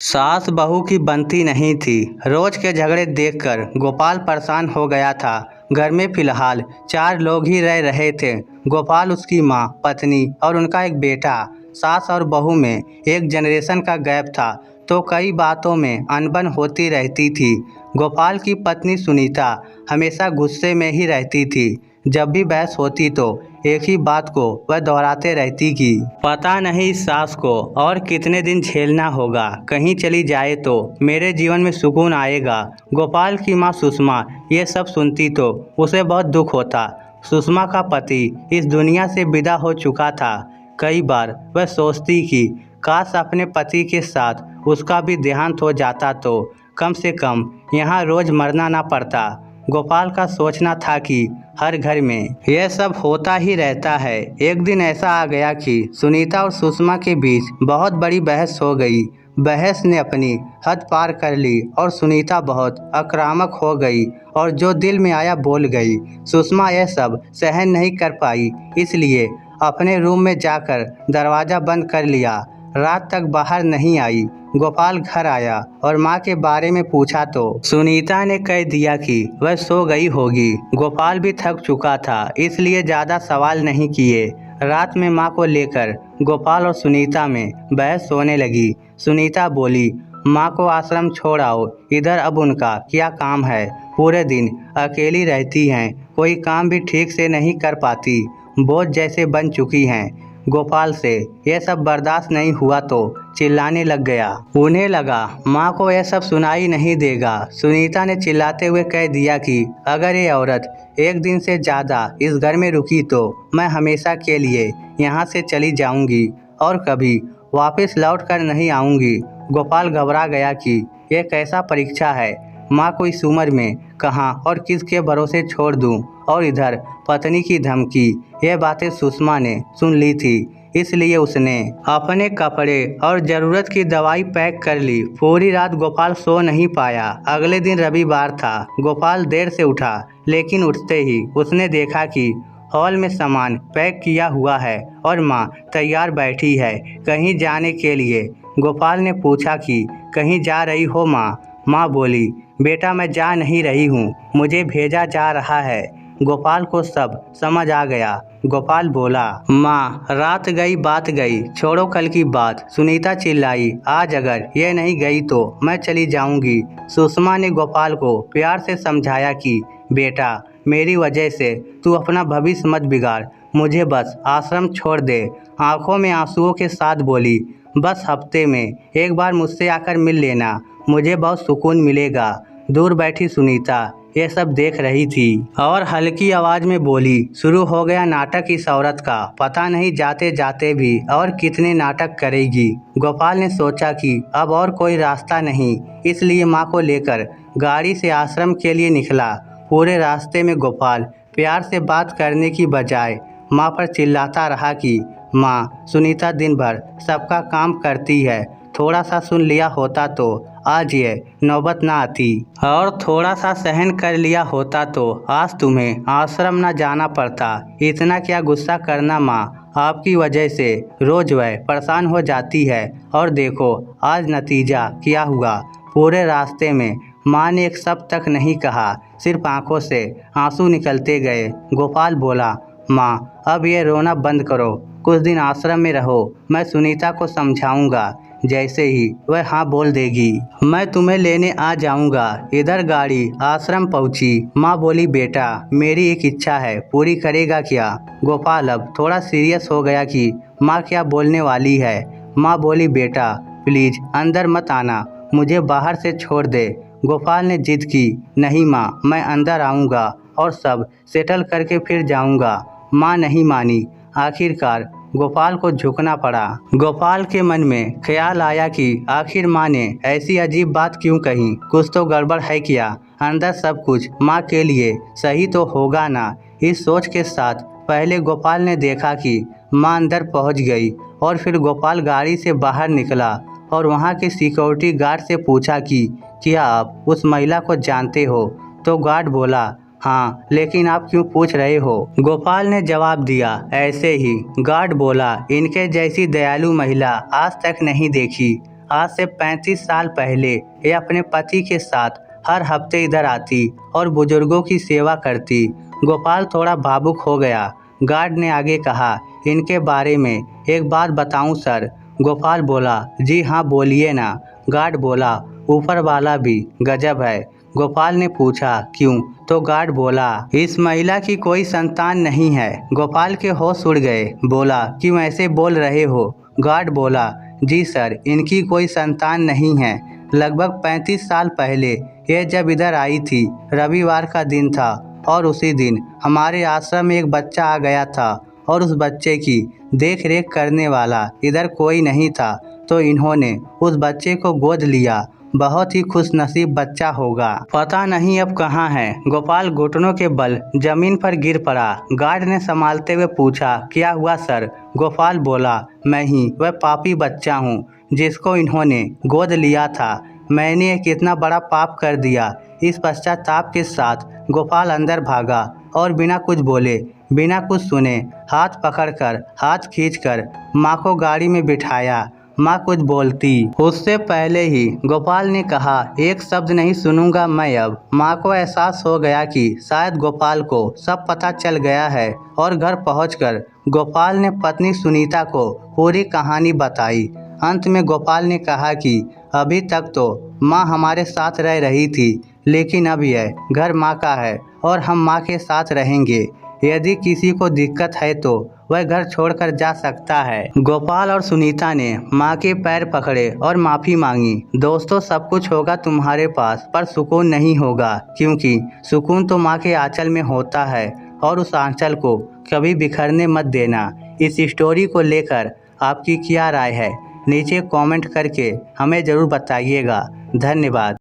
सास बहू की बनती नहीं थी। रोज के झगड़े देखकर गोपाल परेशान हो गया था। घर में फिलहाल 4 लोग ही रह रहे थे। गोपाल, उसकी माँ, पत्नी और उनका एक बेटा। सास और बहू में एक जनरेशन का गैप था, तो कई बातों में अनबन होती रहती थी। गोपाल की पत्नी सुनीता हमेशा गुस्से में ही रहती थी। जब भी बहस होती तो एक ही बात को वह दोहराते रहती कि पता नहीं इस सास को और कितने दिन झेलना होगा, कहीं चली जाए तो मेरे जीवन में सुकून आएगा। गोपाल की माँ सुषमा ये सब सुनती तो उसे बहुत दुख होता। सुषमा का पति इस दुनिया से विदा हो चुका था। कई बार वह सोचती कि काश अपने पति के साथ उसका भी देहांत हो जाता तो कम से कम यहाँ रोज मरना ना पड़ता। गोपाल का सोचना था कि हर घर में यह सब होता ही रहता है। एक दिन ऐसा आ गया कि सुनीता और सुषमा के बीच बहुत बड़ी बहस हो गई। बहस ने अपनी हद पार कर ली और सुनीता बहुत आक्रामक हो गई और जो दिल में आया बोल गई। सुषमा यह सब सहन नहीं कर पाई, इसलिए अपने रूम में जाकर दरवाज़ा बंद कर लिया। रात तक बाहर नहीं आई। गोपाल घर आया और माँ के बारे में पूछा तो सुनीता ने कह दिया कि वह सो गई होगी। गोपाल भी थक चुका था, इसलिए ज़्यादा सवाल नहीं किए। रात में माँ को लेकर गोपाल और सुनीता में बहस होने लगी। सुनीता बोली, माँ को आश्रम छोड़ आओ, इधर अब उनका क्या काम है। पूरे दिन अकेली रहती हैं, कोई काम भी ठीक से नहीं कर पाती, बोझ जैसे बन चुकी हैं। गोपाल से यह सब बर्दाश्त नहीं हुआ तो चिल्लाने लग गया। उन्हें लगा माँ को यह सब सुनाई नहीं देगा। सुनीता ने चिल्लाते हुए कह दिया कि अगर ये औरत एक दिन से ज़्यादा इस घर में रुकी तो मैं हमेशा के लिए यहाँ से चली जाऊँगी और कभी वापस लौट कर नहीं आऊँगी। गोपाल घबरा गया कि यह कैसा परीक्षा है। माँ को इस उम्र में कहाँ और किसके भरोसे छोड़ दूँ। और इधर पत्नी की धमकी, यह बातें सुषमा ने सुन ली थी, इसलिए उसने अपने कपड़े और ज़रूरत की दवाई पैक कर ली। पूरी रात गोपाल सो नहीं पाया। अगले दिन रविवार था। गोपाल देर से उठा, लेकिन उठते ही उसने देखा कि हॉल में सामान पैक किया हुआ है और माँ तैयार बैठी है कहीं जाने के लिए। गोपाल ने पूछा कि कहीं जा रही हो माँ? माँ बोली, बेटा मैं जा नहीं रही हूँ, मुझे भेजा जा रहा है। गोपाल को सब समझ आ गया। गोपाल बोला, माँ रात गई बात गई, छोड़ो कल की बात। सुनीता चिल्लाई, आज अगर ये नहीं गई तो मैं चली जाऊंगी। सुषमा ने गोपाल को प्यार से समझाया कि बेटा मेरी वजह से तू अपना भविष्य मत बिगाड़, मुझे बस आश्रम छोड़ दे। आंखों में आंसुओं के साथ बोली, बस हफ्ते में एक बार मुझसे आकर मिल लेना, मुझे बहुत सुकून मिलेगा। दूर बैठी सुनीता ये सब देख रही थी और हल्की आवाज में बोली, शुरू हो गया नाटक इस औरत का, पता नहीं जाते जाते भी और कितने नाटक करेगी। गोपाल ने सोचा कि अब और कोई रास्ता नहीं, इसलिए माँ को लेकर गाड़ी से आश्रम के लिए निकला। पूरे रास्ते में गोपाल प्यार से बात करने की बजाय माँ पर चिल्लाता रहा कि माँ सुनीता दिन भर सबका काम करती है, थोड़ा सा सुन लिया होता तो आज ये नौबत ना आती और थोड़ा सा सहन कर लिया होता तो आज तुम्हें आश्रम ना जाना पड़ता। इतना क्या गुस्सा करना माँ, आपकी वजह से रोज वह परेशान हो जाती है और देखो आज नतीजा क्या हुआ। पूरे रास्ते में माँ ने एक शब्द तक नहीं कहा, सिर्फ आंखों से आंसू निकलते गए। गोपाल बोला, माँ अब ये रोना बंद करो, कुछ दिन आश्रम में रहो, मैं सुनीता को समझाऊंगा। जैसे ही वह हाँ बोल देगी मैं तुम्हें लेने आ जाऊंगा। इधर गाड़ी आश्रम पहुंची। माँ बोली, बेटा मेरी एक इच्छा है, पूरी करेगा क्या? गोपाल अब थोड़ा सीरियस हो गया कि माँ क्या बोलने वाली है। माँ बोली, बेटा प्लीज अंदर मत आना, मुझे बाहर से छोड़ दे। गोपाल ने जिद की, नहीं माँ मैं अंदर आऊँगा और सब सेटल करके फिर जाऊँगा। माँ नहीं मानी। आखिरकार गोपाल को झुकना पड़ा। गोपाल के मन में ख्याल आया कि आखिर माँ ने ऐसी अजीब बात क्यों कही, कुछ तो गड़बड़ है क्या? अंदर सब कुछ माँ के लिए सही तो होगा ना। इस सोच के साथ पहले गोपाल ने देखा कि माँ अंदर पहुँच गई और फिर गोपाल गाड़ी से बाहर निकला और वहाँ के सिक्योरिटी गार्ड से पूछा कि क्या आप उस महिला को जानते हो? तो गार्ड बोला, हाँ, लेकिन आप क्यों पूछ रहे हो? गोपाल ने जवाब दिया, ऐसे ही। गार्ड बोला, इनके जैसी दयालु महिला आज तक नहीं देखी। आज से 35 साल पहले ये अपने पति के साथ हर हफ्ते इधर आती और बुजुर्गों की सेवा करती। गोपाल थोड़ा भावुक हो गया। गार्ड ने आगे कहा, इनके बारे में एक बात बताऊं सर? गोपाल बोला, जी हाँ बोलिए ना। गार्ड बोला, ऊपर वाला भी गजब है। गोपाल ने पूछा, क्यों? तो गार्ड बोला, इस महिला की कोई संतान नहीं है। गोपाल के होश उड़ गए। बोला, क्यों ऐसे बोल रहे हो? गार्ड बोला, जी सर, इनकी कोई संतान नहीं है। लगभग 35 साल पहले ये जब इधर आई थी, रविवार का दिन था और उसी दिन हमारे आश्रम में एक बच्चा आ गया था और उस बच्चे की देख रेख करने वाला इधर कोई नहीं था, तो इन्होंने उस बच्चे को गोद लिया। बहुत ही खुशनसीब बच्चा होगा। पता नहीं अब कहाँ है। गोपाल घुटनों के बल जमीन पर गिर पड़ा। गार्ड ने संभालते हुए पूछा, क्या हुआ सर? गोपाल बोला, मैं ही वह पापी बच्चा हूँ जिसको इन्होंने गोद लिया था। मैंने एक इतना बड़ा पाप कर दिया। इस पश्चाताप के साथ गोपाल अंदर भागा और बिना कुछ बोले, बिना कुछ सुने, हाथ पकड़कर, हाथ खींचकर माँ को गाड़ी में बिठाया। माँ कुछ बोलती उससे पहले ही गोपाल ने कहा, एक शब्द नहीं सुनूंगा मैं अब। माँ को एहसास हो गया कि शायद गोपाल को सब पता चल गया है और घर पहुंचकर गोपाल ने पत्नी सुनीता को पूरी कहानी बताई। अंत में गोपाल ने कहा कि अभी तक तो माँ हमारे साथ रह रही थी, लेकिन अब यह घर माँ का है और हम माँ के साथ रहेंगे। यदि किसी को दिक्कत है तो वह घर छोड़कर जा सकता है। गोपाल और सुनीता ने माँ के पैर पकड़े और माफ़ी मांगी। दोस्तों, सब कुछ होगा तुम्हारे पास, पर सुकून नहीं होगा, क्योंकि सुकून तो माँ के आंचल में होता है और उस आंचल को कभी बिखरने मत देना। इस स्टोरी को लेकर आपकी क्या राय है? नीचे कमेंट करके हमें ज़रूर बताइएगा। धन्यवाद।